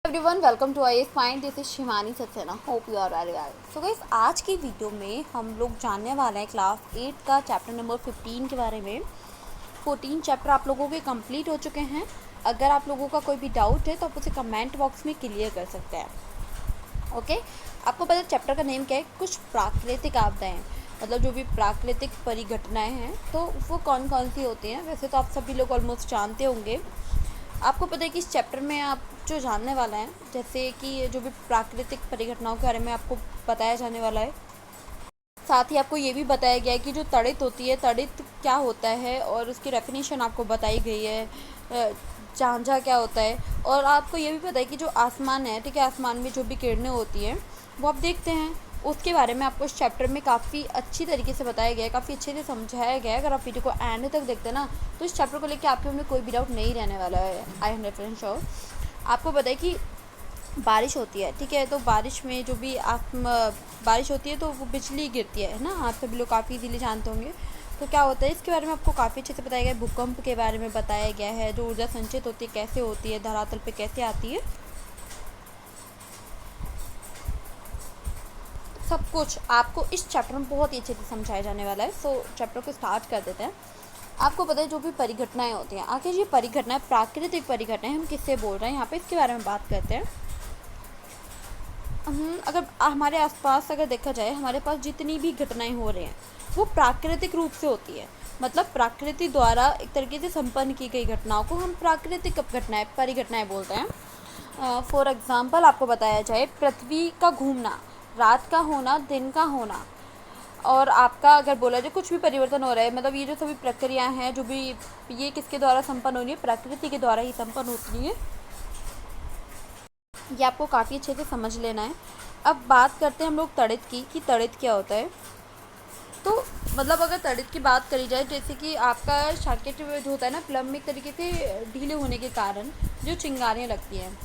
Everyone welcome to I find this is Shivani Saxena hope you are very well. So guys आज की video में हम लोग जानने वाले हैं क्लास 8 का चैप्टर नंबर 15 के बारे में। 14 चैप्टर आप लोगों के कंप्लीट हो चुके हैं। अगर आप लोगों का कोई भी डाउट है तो आप उसे कमेंट बॉक्स में क्लियर कर सकते हैं। ओके आपको पता है चैप्टर का नेम क्या है? कुछ प्राकृतिक आपदाएँ, मतलब जो भी प्राकृतिक परिघटनाएँ हैं तो वो कौन कौन सी होती हैं। वैसे तो आप सभी लोग ऑलमोस्ट जानते होंगे। आपको पता है कि इस चैप्टर में आप जो जानने वाला है, जैसे कि जो भी प्राकृतिक परिघटनाओं के बारे में आपको बताया जाने वाला है, साथ ही आपको ये भी बताया गया है कि जो तड़ित होती है, तड़ित क्या होता है और उसकी डेफिनेशन आपको बताई गई है। झांझा क्या होता है, और आपको ये भी पता है कि जो आसमान है, ठीक है, आसमान में जो भी किरणें होती हैं वो आप देखते हैं, उसके बारे में आपको इस चैप्टर में काफ़ी अच्छी तरीके से बताया गया है, काफ़ी अच्छे से समझाया गया है। अगर आप वीडियो को एंड तक देखते हैं ना तो इस चैप्टर को लेकर आपके में कोई भी डाउट नहीं रहने वाला है। आई 100% श्योर। आपको पता है कि बारिश होती है, ठीक है, तो बारिश में जो भी बारिश होती है तो वो बिजली गिरती है ना, आप सभी लोग काफ़ी इजीली जानते होंगे। तो क्या होता है इसके बारे में आपको काफ़ी अच्छे से बताया गया है। भूकंप के बारे में बताया गया है, जो ऊर्जा संचित होती है कैसे होती है, धरातल पे कैसे आती है, सब कुछ आपको इस चैप्टर में बहुत ही अच्छे से समझाया जाने वाला है। सो चैप्टर को स्टार्ट कर देते हैं। आपको पता है जो भी परिघटनाएं होती हैं, आखिर ये परिघटनाएं, प्राकृतिक परिघटनाएं हम किससे बोल रहे हैं यहाँ पे, इसके बारे में बात करते हैं। अगर हमारे आसपास अगर देखा जाए, हमारे पास जितनी भी घटनाएं हो रही हैं वो प्राकृतिक रूप से होती है, मतलब प्रकृति द्वारा एक तरीके से संपन्न की गई घटनाओं को हम प्राकृतिक घटनाएं, परिघटनाएं बोलते हैं। फॉर एग्जाम्पल आपको बताया जाए, पृथ्वी का घूमना, रात का होना, दिन का होना, और आपका अगर बोला जाए कुछ भी परिवर्तन हो रहा है, मतलब ये जो सभी प्रक्रियाएं हैं, जो भी ये किसके द्वारा संपन्न हो रही है, प्रकृति के द्वारा ही संपन्न होती है। ये आपको काफ़ी अच्छे से समझ लेना है। अब बात करते हैं हम लोग तड़ित की, कि तड़ित क्या होता है। तो मतलब अगर तड़ित की बात करी जाए, जैसे कि आपका सर्किट जो होता है ना, प्लम में एक तरीके से ढीले होने के कारण जो चिंगारियाँ लगती हैं,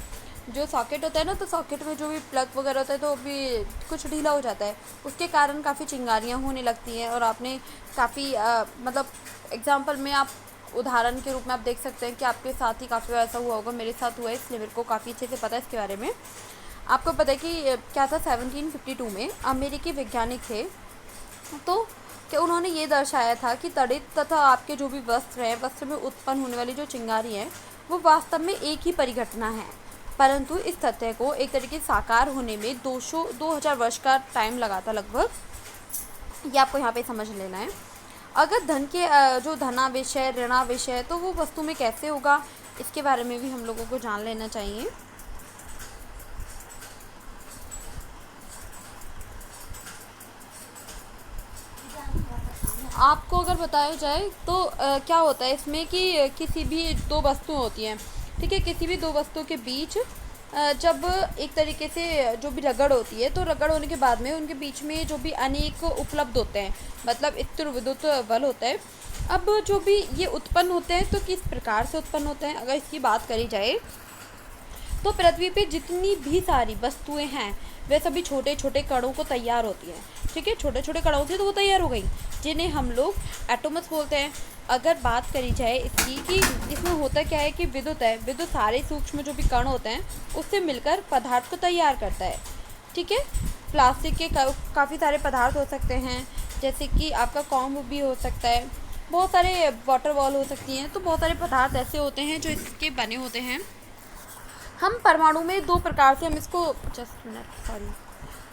जो सॉकेट होता है ना, तो सॉकेट में जो भी प्लग वगैरह होता है तो भी कुछ ढीला हो जाता है, उसके कारण काफ़ी चिंगारियाँ होने लगती हैं। और आपने काफ़ी मतलब एग्जांपल में आप उदाहरण के रूप में आप देख सकते हैं कि आपके साथ ही काफ़ी बार ऐसा हुआ होगा, मेरे साथ हुआ है, इसलिए मेरे को काफ़ी अच्छे से पता है इसके बारे में। आपको पता है कि क्या था, 1752 में अमेरिकी वैज्ञानिक थे, तो क्या उन्होंने ये दर्शाया था कि तड़ित तथा आपके जो भी वस्त्र हैं, वस्त्र में उत्पन्न होने वाली जो चिंगारी हैं वो वास्तव में एक ही परिघटना है, परंतु इस तथ्य को एक तरीके से साकार होने में 2000 वर्ष का टाइम लगा था लगभग। ये आपको यहाँ पे समझ लेना है। अगर धन के जो धनावेश है, ऋणावेश है, तो वो वस्तु में कैसे होगा, इसके बारे में भी हम लोगों को जान लेना चाहिए। आपको अगर बताया जाए तो क्या होता है इसमें कि किसी भी दो वस्तुएं होती हैं, ठीक है, किसी भी दो वस्तुओं के बीच जब एक तरीके से जो भी रगड़ होती है, तो रगड़ होने के बाद में उनके बीच में जो भी अनेक उपलब्ध होते हैं, मतलब स्थिर विद्युत बल होता है। अब जो भी ये उत्पन्न होते हैं तो किस प्रकार से उत्पन्न होते हैं, अगर इसकी बात करी जाए तो पृथ्वी पे जितनी भी सारी वस्तुएं हैं वे सभी छोटे छोटे कणों को तैयार होती हैं, ठीक है, छोटे छोटे कणों से तो वो तैयार हो गई, जिन्हें हम लोग एटॉम्स बोलते हैं। अगर बात करी जाए इसकी कि इसमें होता क्या है कि विद्युत है, विद्युत सारे सूक्ष्म जो भी कण होते हैं उससे मिलकर पदार्थ को तैयार करता है, ठीक है। प्लास्टिक के काफ़ी सारे पदार्थ हो सकते हैं, जैसे कि आपका कॉम्ब भी हो सकता है, बहुत सारे वाटर बॉल हो सकती हैं, तो बहुत सारे पदार्थ ऐसे होते हैं जो इसके बने होते हैं। हम परमाणु में दो प्रकार से हम इसको, जस्ट मिनट सॉरी,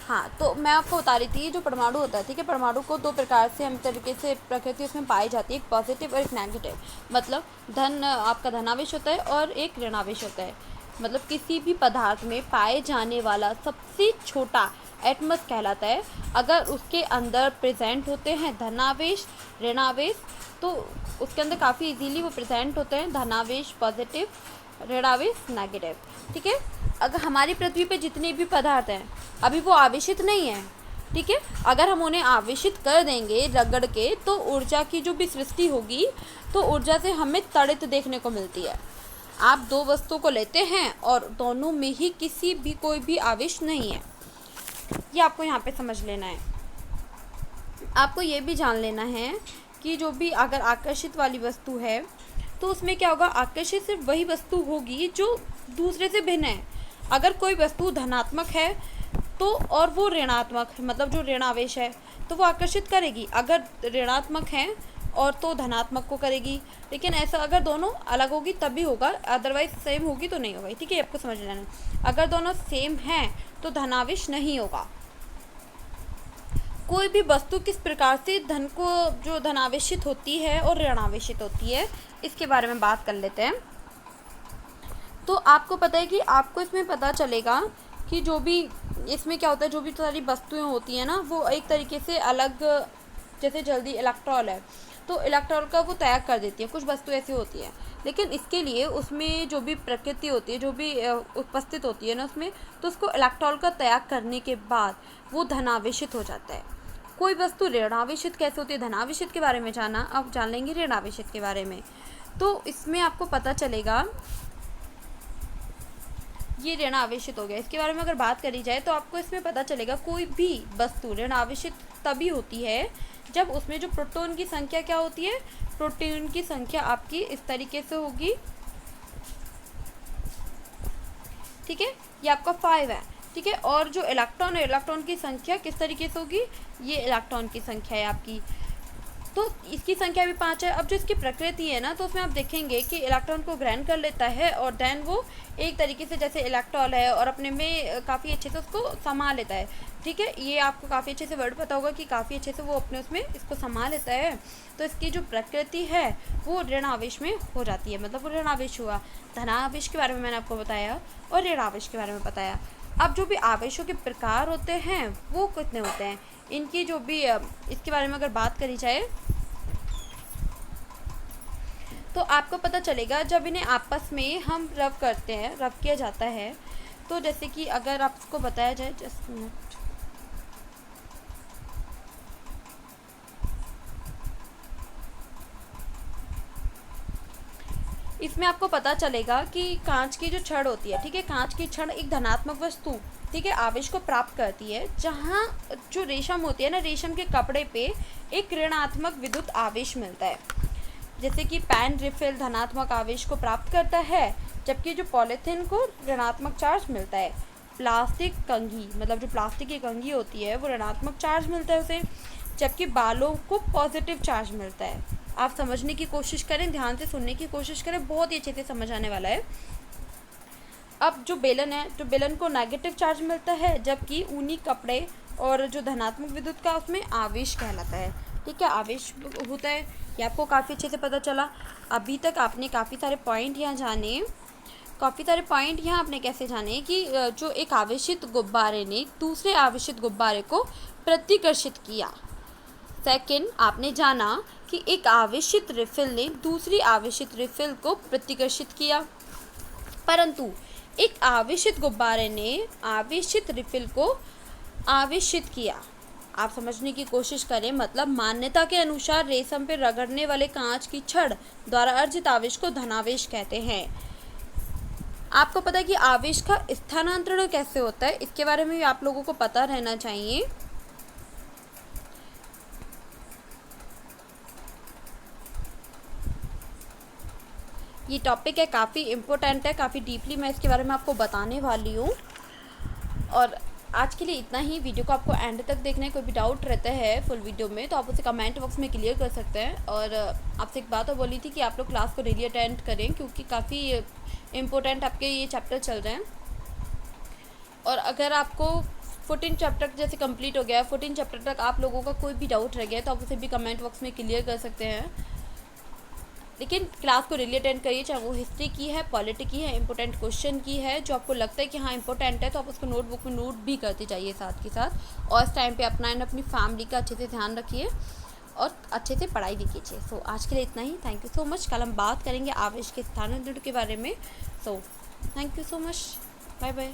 हाँ, तो मैं आपको बता रही थी जो परमाणु होता है, ठीक है, परमाणु को दो प्रकार से हम तरीके से प्रकृति उसमें पाई जाती है, एक पॉजिटिव और एक नेगेटिव। मतलब धन आपका धनावेश होता है और एक ऋणावेश होता है। मतलब किसी भी पदार्थ में पाए जाने वाला सबसे छोटा एटमस कहलाता है। अगर उसके अंदर प्रेजेंट होते हैं धनावेश, ऋणावेश, तो उसके अंदर काफ़ी इजीली वो प्रेजेंट होते हैं, धनावेश पॉजिटिव, ऋणावेश नेगेटिव, ठीक है। अगर हमारी पृथ्वी पे जितने भी पदार्थ हैं अभी वो आवेशित नहीं है, ठीक है, अगर हम उन्हें आवेशित कर देंगे रगड़ के तो ऊर्जा की जो भी सृष्टि होगी, तो ऊर्जा से हमें तड़ित देखने को मिलती है। आप दो वस्तुओं को लेते हैं और दोनों में ही किसी भी कोई भी आवेश नहीं है, ये आपको यहाँ पे समझ लेना है। आपको ये भी जान लेना है कि जो भी अगर आकर्षित वाली वस्तु है तो उसमें क्या होगा, आकर्षित सिर्फ वही वस्तु होगी जो दूसरे से भिन्न है। अगर कोई वस्तु धनात्मक है तो और वो ऋणात्मक है, मतलब जो ऋण आवेश है, तो वो आकर्षित करेगी। अगर ऋणात्मक है और तो धनात्मक को करेगी। लेकिन ऐसा अगर दोनों अलग होगी तब भी होगा, अदरवाइज सेम होगी तो नहीं होगा। ठीक है, आपको समझ लेना। अगर दोनों सेम हैं तो धनावेश नहीं होगा। कोई भी वस्तु किस प्रकार से धन को जो धनावेशित होती है और ऋणावेशित होती है, इसके बारे में बात कर लेते हैं। तो आपको पता है कि आपको इसमें पता चलेगा कि जो भी इसमें क्या होता है, जो भी सारी वस्तुएं होती हैं ना, वो एक तरीके से अलग, जैसे जल्दी इलेक्ट्रॉन है तो इलेक्ट्रॉन का वो त्याग कर देती है। कुछ वस्तु ऐसी होती है, लेकिन इसके लिए उसमें जो भी प्रकृति होती है, जो भी उपस्थित होती है ना उसमें, तो उसको इलेक्ट्रॉन का त्याग करने के बाद वो धनावेशित हो जाता है। कोई वस्तु ऋणावेशित कैसे होती है, धनावेशित के बारे में जाना, अब जान लेंगे ऋणावेशित के बारे में। तो इसमें आपको पता चलेगा, ये ऋण आवेशित हो गया। इसके बारे में अगर बात करी जाए तो आपको इसमें पता चलेगा कोई भी वस्तु ऋण आवेशित तभी होती है जब उसमें जो प्रोटॉन की संख्या क्या होती है, प्रोटॉन की संख्या आपकी इस तरीके से होगी। ठीक है, ये आपका 5 है। ठीक है, और जो इलेक्ट्रॉन है, इलेक्ट्रॉन की संख्या किस तरीके से होगी, ये इलेक्ट्रॉन की संख्या है आपकी, तो इसकी संख्या भी 5 है। अब जो इसकी प्रकृति है ना, तो उसमें आप देखेंगे कि इलेक्ट्रॉन को ग्रहण कर लेता है और देन वो एक तरीके से जैसे इलेक्ट्रॉन है और अपने में काफ़ी अच्छे से उसको समा लेता है। ठीक है, ये आपको काफ़ी अच्छे से वर्ड पता होगा कि काफ़ी अच्छे से वो अपने उसमें इसको समा लेता है। तो इसकी जो प्रकृति है वो ऋण आवेश में हो जाती है, मतलब वो ऋण आवेश हुआ। धनावेश के बारे में मैंने आपको बताया और ऋण आवेश के बारे में बताया। अब जो भी आवेशों के प्रकार होते हैं वो कितने होते हैं, इनकी जो भी इसके बारे में अगर बात करी जाए तो आपको पता चलेगा जब इन्हें आपस में हम रब करते हैं, रब किया जाता है। तो जैसे कि अगर आपको बताया जाए, जस्ट मिनट, इसमें आपको पता चलेगा कि कांच की जो छड़ होती है, ठीक है, कांच की छड़ एक धनात्मक वस्तु, ठीक है, आवेश को प्राप्त करती है। जहाँ जो रेशम होती है ना, रेशम के कपड़े पे एक ऋणात्मक विद्युत आवेश मिलता है। जैसे कि पेन रिफिल धनात्मक आवेश को प्राप्त करता है, जबकि जो पॉलीथीन को ऋणात्मक चार्ज मिलता है। प्लास्टिक कंघी, मतलब जो प्लास्टिक की कंघी होती है वो ऋणात्मक चार्ज मिलता है उसे, जबकि बालों को पॉजिटिव चार्ज मिलता है। आप समझने की कोशिश करें, ध्यान से सुनने की कोशिश करें, बहुत ही अच्छे से समझ आने वाला है। अब जो बेलन है, जो बेलन को नेगेटिव चार्ज मिलता है, जबकि ऊनी कपड़े और जो धनात्मक विद्युत का उसमें आवेश कहलाता है। ठीक है, आवेश होता है, ये आपको काफ़ी अच्छे से पता चला। अभी तक आपने काफ़ी सारे पॉइंट यहाँ जाने, काफ़ी सारे पॉइंट यहाँ आपने कैसे जाने कि जो एक आवेशित गुब्बारे ने दूसरे आवेशित गुब्बारे को प्रतिकर्षित किया। सेकंड, आपने जाना कि एक आवेशित रिफिल ने दूसरी आवेशित रिफिल को प्रतिकर्षित किया, परंतु एक आवेशित गुब्बारे ने आवेशित रिफिल को आवेशित किया। आप समझने की कोशिश करें, मतलब मान्यता के अनुसार रेशम पर रगड़ने वाले कांच की छड़ द्वारा अर्जित आवेश को धनावेश कहते हैं। आपको पता है कि आवेश का स्थानांतरण कैसे होता है, इसके बारे में भी आप लोगों को पता रहना चाहिए। ये टॉपिक है, काफ़ी इम्पोर्टेंट है, काफ़ी डीपली मैं इसके बारे में आपको बताने वाली हूँ। और आज के लिए इतना ही। वीडियो को आपको एंड तक देखना है। कोई भी डाउट रहता है फुल वीडियो में तो आप उसे कमेंट बॉक्स में क्लियर कर सकते हैं। और आपसे एक बात और बोली थी कि आप लोग क्लास को डेली अटेंड करें, क्योंकि काफ़ी इम्पोर्टेंट आपके ये चैप्टर चल रहे हैं। और अगर आपको 14 चैप्टर जैसे कंप्लीट हो गया है, 14 चैप्टर तक आप लोगों का कोई भी डाउट रह गया है तो आप उसे भी कमेंट बॉक्स में क्लियर कर सकते हैं। लेकिन क्लास को डेली अटेंड करिए, चाहे वो हिस्ट्री की है, पॉलिटी की है, इंपॉर्टेंट क्वेश्चन की है, जो आपको लगता है कि हाँ इंपॉर्टेंट है तो आप उसको नोटबुक में नोट भी करते जाइए साथ के साथ। और इस टाइम पे अपना एंड अपनी फैमिली का अच्छे से ध्यान रखिए और अच्छे से पढ़ाई भी कीजिए। सो आज के लिए इतना ही। Thank you so much. कल हम बात करेंगे आवेश के स्थानांतरण के बारे में। सो thank you so much. Bye bye.